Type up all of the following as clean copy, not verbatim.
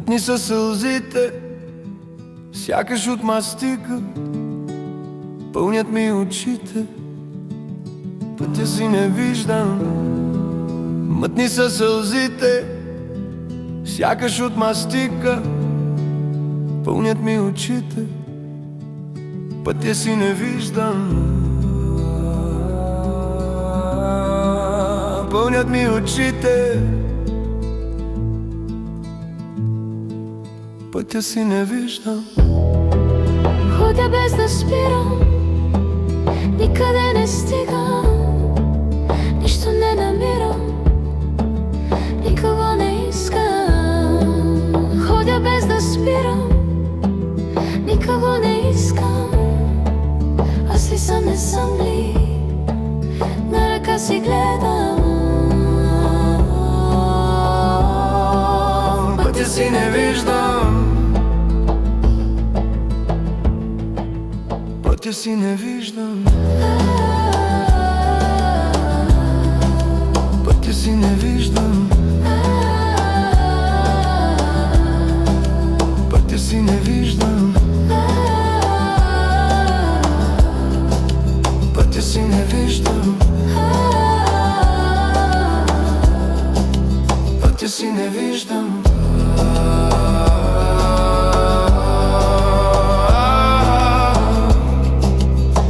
Мътни са сълзите, сякаш от мастика, пълнят ми очите, пътя си не виждам. Мътни са сълзите, сякаш от мастика, пълнят ми очите, пътя си не виждам. Пълнят ми очите, пътя си не виждам. Ходя без да спирам, никъде не стигам, нищо не намирам, никого не искам. Ходя без да спирам, никого не искам. Аз ли съм, не съм ли, на ръка си гледам. Пътя си не виждам, пътя си не виждам, пътя си не виждам, пътя си не виждам, пътя си не виждам, пътя си не виждам.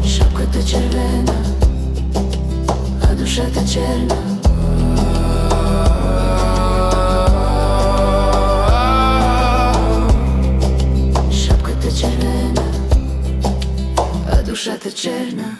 Шапката червена, а душата черна. Шапката червена, а душата черна.